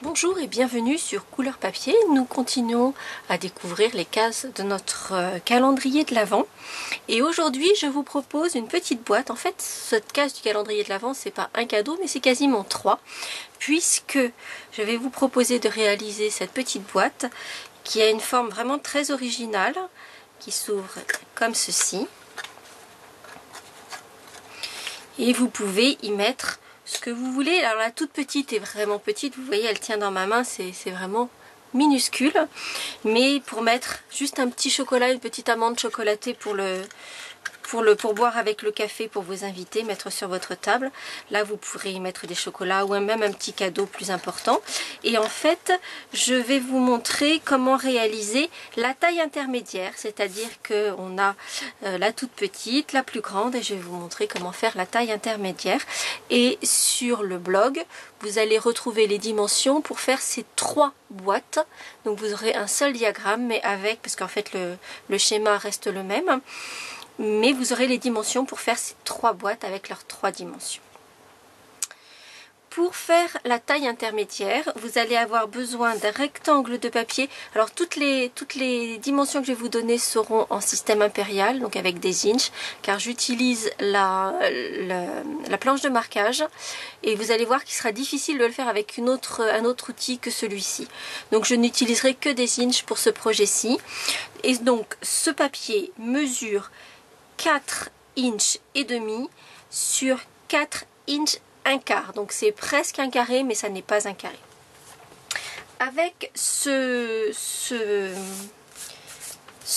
Bonjour et bienvenue sur Couleur Papier. Nous continuons à découvrir les cases de notre calendrier de l'Avent. Et aujourd'hui, je vous propose une petite boîte. En fait, cette case du calendrier de l'Avent, c'est pas un cadeau, mais c'est quasiment trois. Puisque je vais vous proposer de réaliser cette petite boîte qui a une forme vraiment très originale, qui s'ouvre comme ceci. Et vous pouvez y mettre ce que vous voulez. Alors la toute petite est vraiment petite, vous voyez elle tient dans ma main, c'est vraiment minuscule. Mais pour mettre juste un petit chocolat, une petite amande chocolatée pour boire avec le café pour vos invités, mettre sur votre table. Là vous pourrez y mettre des chocolats ou même un petit cadeau plus important. Et en fait je vais vous montrer comment réaliser la taille intermédiaire, c'est-à-dire qu'on a la toute petite, la plus grande, et je vais vous montrer comment faire la taille intermédiaire. Et sur le blog vous allez retrouver les dimensions pour faire ces trois boîtes. Donc vous aurez un seul diagramme, mais avec, parce qu'en fait le schéma reste le même, mais vous aurez les dimensions pour faire ces trois boîtes avec leurs trois dimensions. Pour faire la taille intermédiaire, vous allez avoir besoin d'un rectangle de papier. Alors toutes les dimensions que je vais vous donner seront en système impérial, donc avec des inches, car j'utilise la planche de marquage. Et vous allez voir qu'il sera difficile de le faire avec un autre outil que celui-ci. Donc je n'utiliserai que des inches pour ce projet-ci. Et donc ce papier mesure 4 inches et demi sur 4 inches un quart. Donc c'est presque un carré, mais ça n'est pas un carré. Avec ce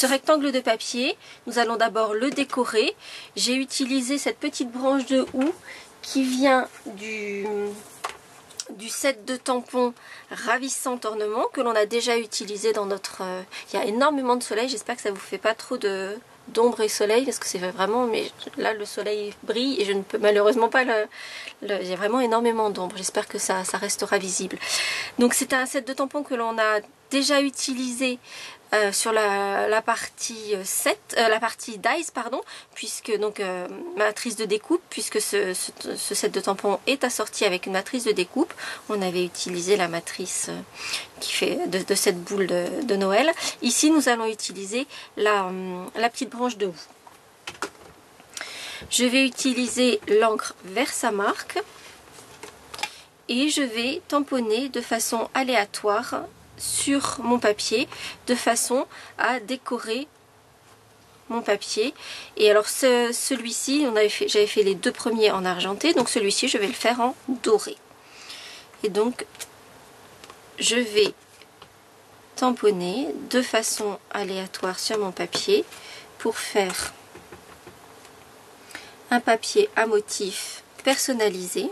rectangle de papier, nous allons d'abord le décorer. J'ai utilisé cette petite branche de houx qui vient du set de tampons Ravissant Ornement que l'on a déjà utilisé dans notre... il y a énormément de soleil, j'espère que ça vous fait pas trop d'ombre et soleil, parce que c'est vraiment... mais là le soleil brille et je ne peux malheureusement pas il y a vraiment énormément d'ombre, j'espère que ça restera visible. Donc c'est un set de tampons que l'on a déjà utilisé sur la partie dies, pardon, puisque donc matrice de découpe, puisque ce set de tampons est assorti avec une matrice de découpe. On avait utilisé la matrice qui fait de cette boule de Noël. Ici nous allons utiliser la petite branche de houx. Je vais utiliser l'encre Versamark et je vais tamponner de façon aléatoire sur mon papier de façon à décorer mon papier. Et alors celui-ci, j'avais fait les deux premiers en argenté, donc celui-ci je vais le faire en doré. Et donc je vais tamponner de façon aléatoire sur mon papier pour faire un papier à motif personnalisé.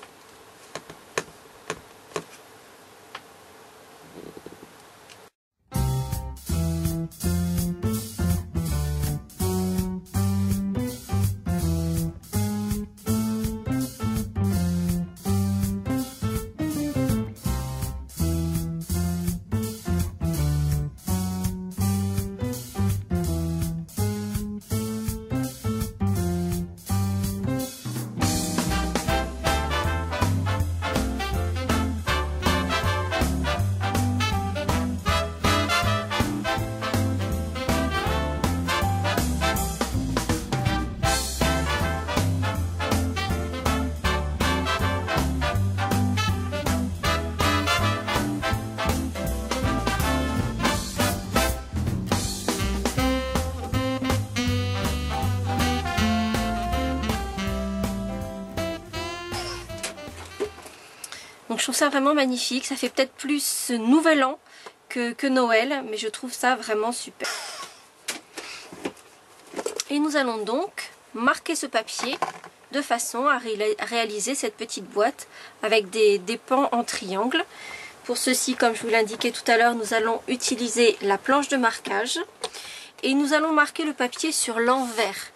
Donc je trouve ça vraiment magnifique, ça fait peut-être plus Nouvel An que Noël, mais je trouve ça vraiment super. Et nous allons donc marquer ce papier de façon à réaliser cette petite boîte avec des pans en triangle. Pour ceci, comme je vous l'indiquais tout à l'heure, nous allons utiliser la planche de marquage et nous allons marquer le papier sur l'envers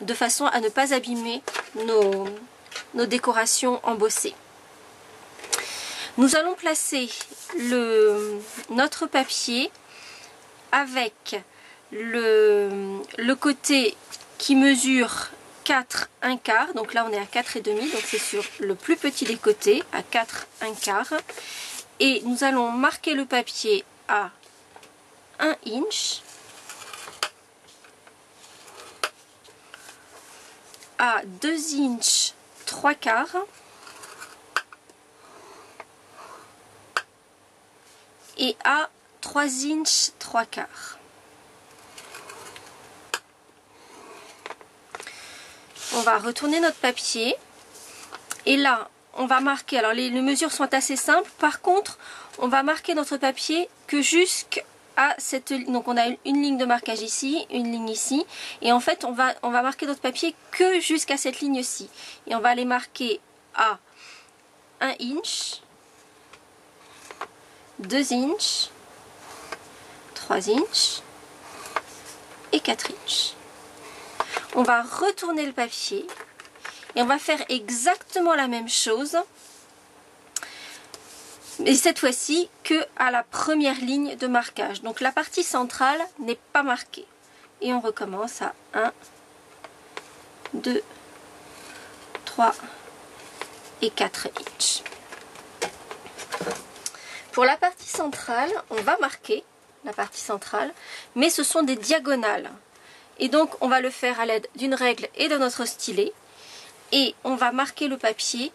de façon à ne pas abîmer nos décorations embossées. Nous allons placer notre papier avec le côté qui mesure 4 1/4, donc là on est à 4,5, donc c'est sur le plus petit des côtés, à 4 1/4. Et nous allons marquer le papier à 1 inch, à 2 inches 3/4 et à 3 inches 3/4. On va retourner notre papier et là on va marquer, alors les mesures sont assez simples, par contre on va marquer notre papier que jusqu'à cette ligne. Donc on a une ligne de marquage ici, une ligne ici, et en fait on va marquer notre papier que jusqu'à cette ligne-ci. Et on va les marquer à 1 inch, 2 inches, 3 inches et 4 inches. On va retourner le papier et on va faire exactement la même chose, mais cette fois-ci que à la première ligne de marquage. Donc la partie centrale n'est pas marquée. Et on recommence à 1, 2, 3 et 4 inches. Pour la partie centrale, on va marquer la partie centrale, mais ce sont des diagonales. Et donc on va le faire à l'aide d'une règle et de notre stylet. Et on va marquer le papier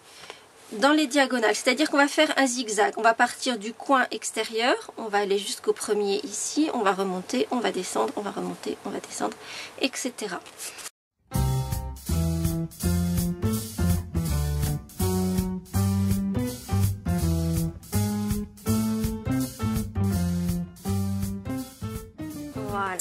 dans les diagonales, c'est-à-dire qu'on va faire un zigzag. On va partir du coin extérieur, on va aller jusqu'au premier ici, on va remonter, on va descendre, on va remonter, on va descendre, etc. Voilà.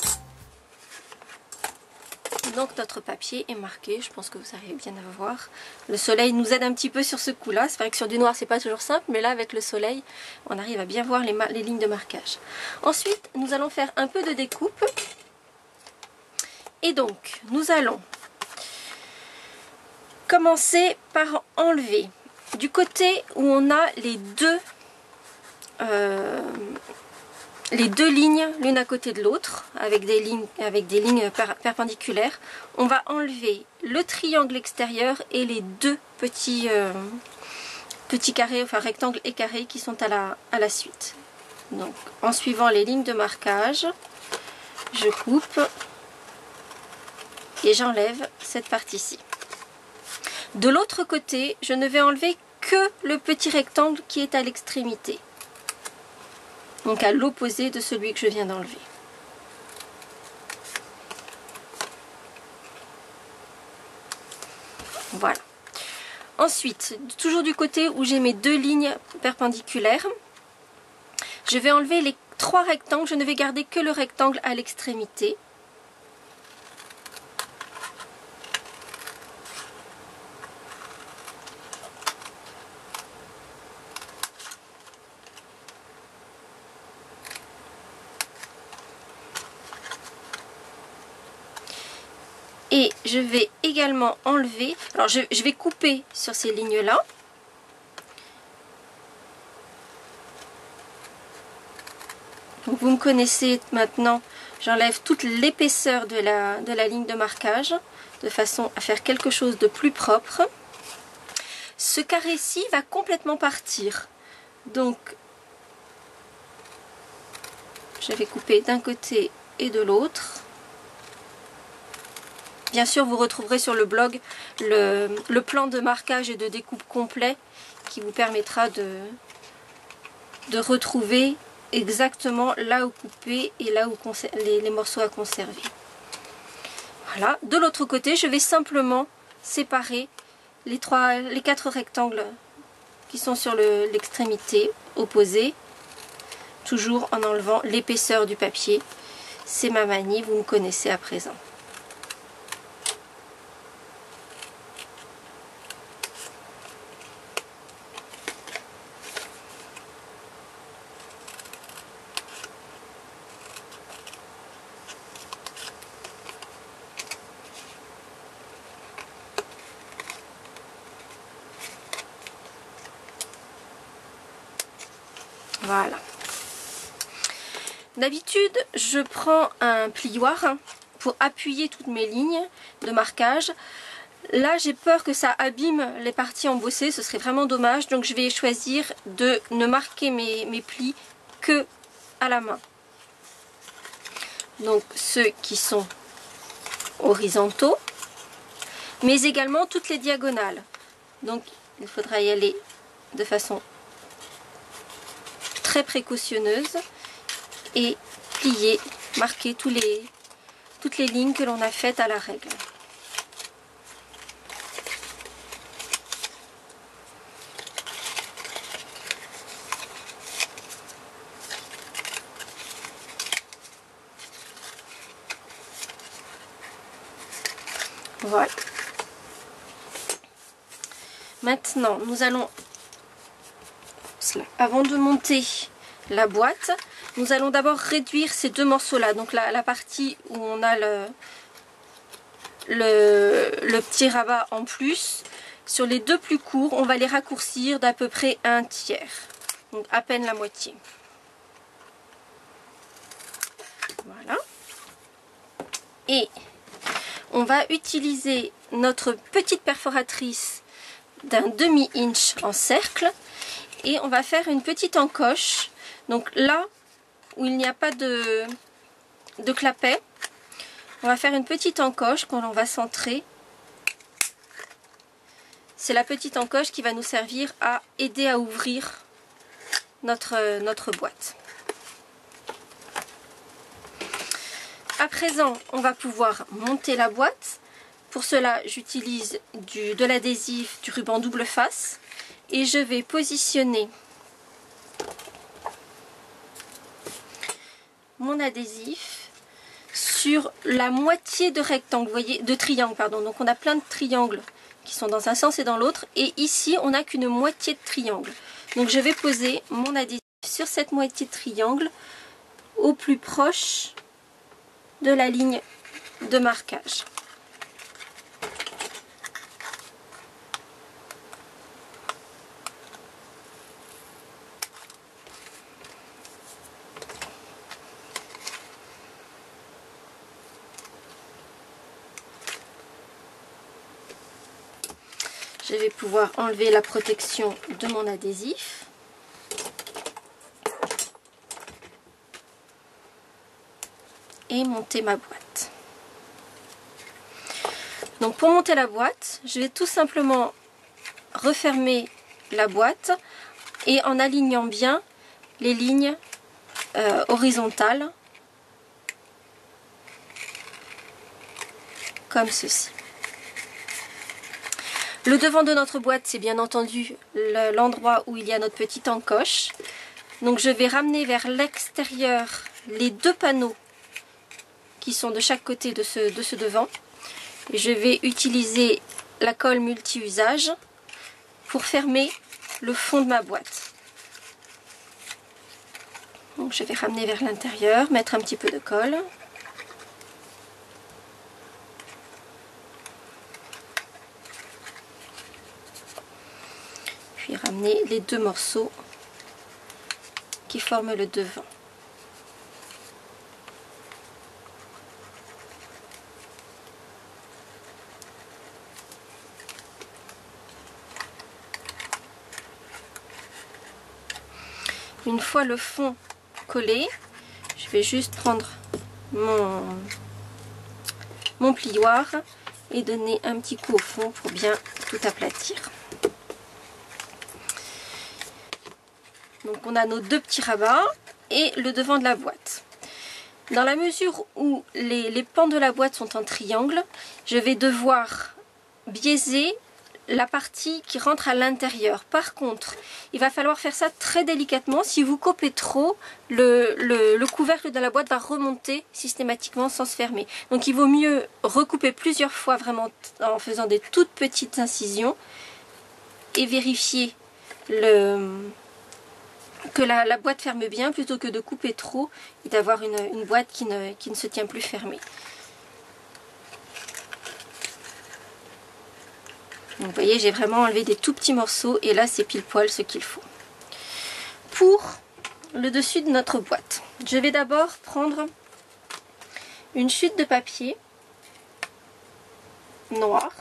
Donc notre papier est marqué, je pense que vous arrivez bien à voir. Le soleil nous aide un petit peu sur ce coup-là. C'est vrai que sur du noir c'est pas toujours simple, mais là avec le soleil on arrive à bien voir les lignes de marquage. Ensuite nous allons faire un peu de découpe. Et donc nous allons commencer par enlever du côté où on a les deux lignes l'une à côté de l'autre avec des lignes perpendiculaires. On va enlever le triangle extérieur et les deux petits carrés, enfin rectangles et carrés qui sont à la suite. Donc en suivant les lignes de marquage, je coupe et j'enlève cette partie-ci. De l'autre côté, je ne vais enlever que le petit rectangle qui est à l'extrémité. Donc à l'opposé de celui que je viens d'enlever. Voilà. Ensuite, toujours du côté où j'ai mes deux lignes perpendiculaires, je vais enlever les 3 rectangles. Je ne vais garder que le rectangle à l'extrémité. Et je vais également enlever, alors je vais couper sur ces lignes-là. Donc vous me connaissez maintenant, j'enlève toute l'épaisseur de la ligne de marquage, de façon à faire quelque chose de plus propre. Ce carré-ci va complètement partir. Donc je vais couper d'un côté et de l'autre. Bien sûr, vous retrouverez sur le blog le plan de marquage et de découpe complet qui vous permettra de retrouver exactement là où couper et là où les morceaux à conserver. Voilà. De l'autre côté, je vais simplement séparer les 4 rectangles qui sont sur l'extrémité opposée, toujours en enlevant l'épaisseur du papier. C'est ma manie, vous me connaissez à présent. Voilà. D'habitude, je prends un plioir pour appuyer toutes mes lignes de marquage. Là, j'ai peur que ça abîme les parties embossées, ce serait vraiment dommage. Donc je vais choisir de ne marquer mes plis que à la main. Donc ceux qui sont horizontaux, mais également toutes les diagonales. Donc il faudra y aller de façon très précautionneuse et plier, marquer toutes les lignes que l'on a faites à la règle. Voilà. Maintenant, nous allons, avant de monter la boîte, nous allons d'abord réduire ces deux morceaux-là. Donc la partie où on a le petit rabat en plus. Sur les deux plus courts, on va les raccourcir d'à peu près 1/3. Donc à peine la moitié. Voilà. Et on va utiliser notre petite perforatrice d'un demi-inch en cercle et on va faire une petite encoche. Donc là où il n'y a pas de clapet, on va faire une petite encoche quand on va centrer. C'est la petite encoche qui va nous servir à aider à ouvrir notre boîte. À présent, on va pouvoir monter la boîte. Pour cela, j'utilise de l'adhésif, du ruban double face et je vais positionner mon adhésif sur la moitié de rectangle, vous voyez, de triangle, pardon. Donc on a plein de triangles qui sont dans un sens et dans l'autre et ici on n'a qu'une moitié de triangle. Donc je vais poser mon adhésif sur cette moitié de triangle au plus proche de la ligne de marquage. Je vais pouvoir enlever la protection de mon adhésif. Et monter ma boîte. Donc pour monter la boîte, je vais tout simplement refermer la boîte et en alignant bien les lignes horizontales comme ceci. Le devant de notre boîte, c'est bien entendu l'endroit où il y a notre petite encoche. Donc je vais ramener vers l'extérieur les deux panneaux qui sont de chaque côté de ce devant. Et je vais utiliser la colle multi-usage pour fermer le fond de ma boîte. Donc je vais ramener vers l'intérieur, mettre un petit peu de colle. Puis ramener les deux morceaux qui forment le devant. Une fois le fond collé, je vais juste prendre mon plioir et donner un petit coup au fond pour bien tout aplatir. Donc on a nos deux petits rabats et le devant de la boîte. Dans la mesure où les pans de la boîte sont en triangle, je vais devoir biaiser la partie qui rentre à l'intérieur. Par contre, il va falloir faire ça très délicatement. Si vous coupez trop, le couvercle de la boîte va remonter systématiquement sans se fermer. Donc il vaut mieux recouper plusieurs fois vraiment en faisant des toutes petites incisions et vérifier que la boîte ferme bien plutôt que de couper trop et d'avoir une boîte qui ne se tient plus fermée. Donc vous voyez, j'ai vraiment enlevé des tout petits morceaux et là c'est pile poil ce qu'il faut. Pour le dessus de notre boîte, je vais d'abord prendre une chute de papier noir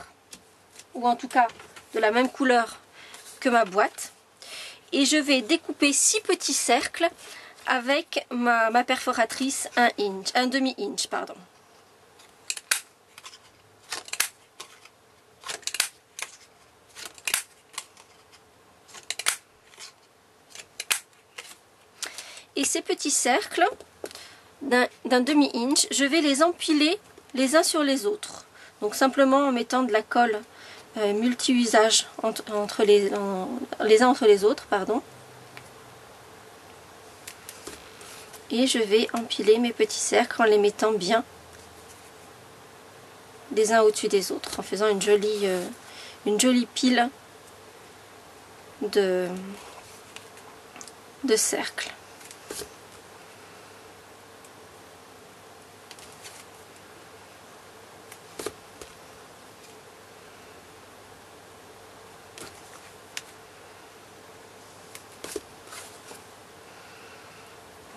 ou en tout cas de la même couleur que ma boîte. Et je vais découper 6 petits cercles avec ma perforatrice 1 demi-inch, pardon. Et ces petits cercles d'un demi-inch, je vais les empiler les uns sur les autres. Donc simplement en mettant de la colle multi-usage les uns entre les autres, pardon. Et je vais empiler mes petits cercles en les mettant bien les uns au-dessus des autres, en faisant une jolie pile de cercles.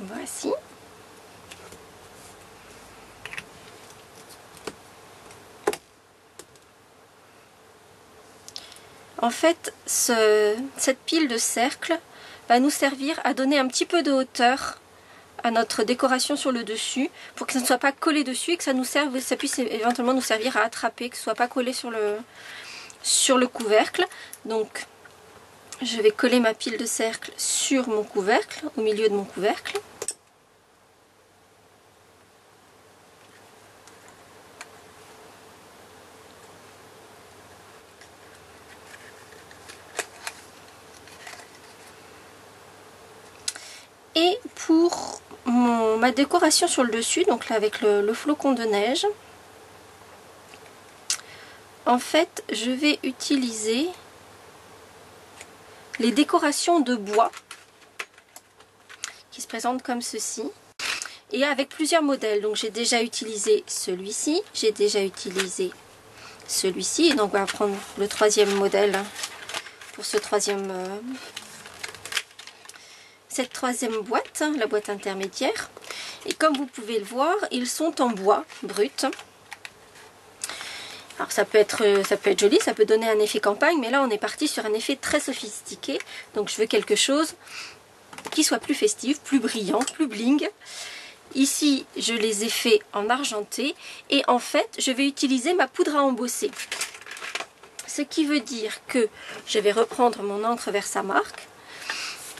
Voici. En fait, cette pile de cercles va nous servir à donner un petit peu de hauteur à notre décoration sur le dessus pour que ça ne soit pas collé dessus et que ça puisse éventuellement nous servir à attraper, que ce ne soit pas collé sur le couvercle. Donc, je vais coller ma pile de cercles sur mon couvercle, au milieu de mon couvercle. Et pour ma décoration sur le dessus, donc là avec le flocon de neige, en fait je vais utiliser les décorations de bois qui se présentent comme ceci, et avec plusieurs modèles. Donc j'ai déjà utilisé celui-ci, j'ai déjà utilisé celui-ci, et donc on va prendre le troisième modèle pour cette troisième boîte, la boîte intermédiaire. Et comme vous pouvez le voir, ils sont en bois brut. Alors ça peut être joli, ça peut donner un effet campagne, mais là on est parti sur un effet très sophistiqué. Donc je veux quelque chose qui soit plus festif, plus brillant, plus bling. Ici je les ai fait en argenté, et en fait je vais utiliser ma poudre à embosser. Ce qui veut dire que je vais reprendre mon encre Versamark.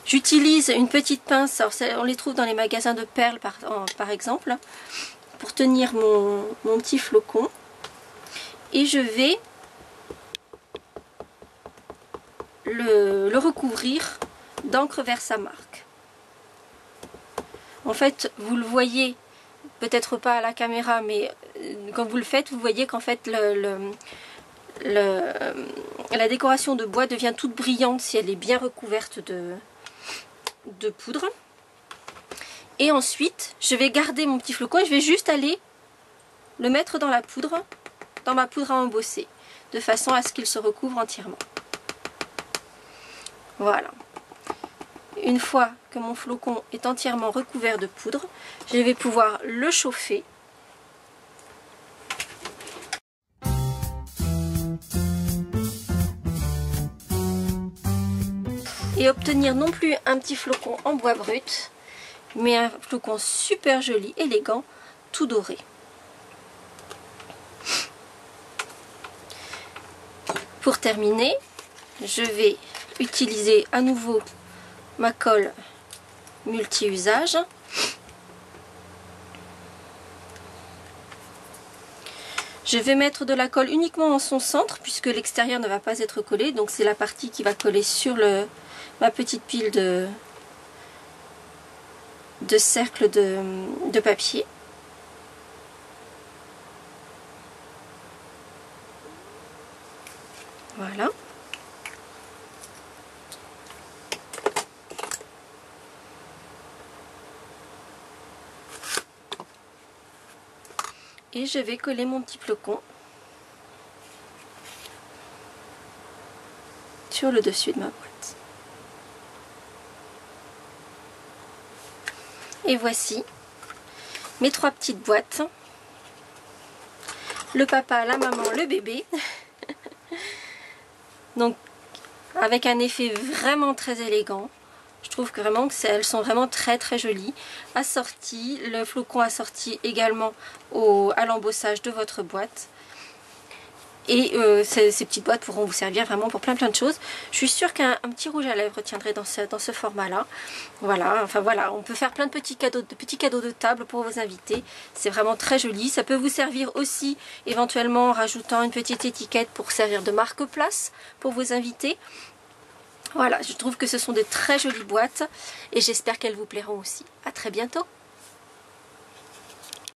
J'utilise une petite pince, alors on les trouve dans les magasins de perles par exemple, pour tenir mon petit flocon. Et je vais le recouvrir d'encre Versamark. En fait, vous le voyez, peut-être pas à la caméra, mais quand vous le faites, vous voyez qu'en fait la décoration de bois devient toute brillante si elle est bien recouverte de poudre. Et ensuite je vais garder mon petit flocon et je vais juste aller le mettre dans la poudre, dans ma poudre à embosser, de façon à ce qu'il se recouvre entièrement. Voilà. Une fois que mon flocon est entièrement recouvert de poudre, je vais pouvoir le chauffer. Et obtenir non plus un petit flocon en bois brut, mais un flocon super joli, élégant, tout doré. Pour terminer, je vais utiliser à nouveau ma colle multi-usage. Je vais mettre de la colle uniquement en son centre puisque l'extérieur ne va pas être collé, donc c'est la partie qui va coller sur ma petite pile de cercles de papier. Voilà. Et je vais coller mon petit flocon sur le dessus de ma boîte. Et voici mes 3 petites boîtes. Le papa, la maman, le bébé. Donc avec un effet vraiment très élégant. Je trouve que vraiment elles sont vraiment très très jolies. Assorties, le flocon assorti également à l'embossage de votre boîte. Et ces petites boîtes pourront vous servir vraiment pour plein de choses. Je suis sûre qu'un petit rouge à lèvres tiendrait dans ce format-là. Voilà, enfin voilà, on peut faire plein de petits cadeaux de table pour vos invités. C'est vraiment très joli. Ça peut vous servir aussi éventuellement en rajoutant une petite étiquette pour servir de marque-place pour vos invités. Voilà, je trouve que ce sont de très jolies boîtes et j'espère qu'elles vous plairont aussi. À très bientôt!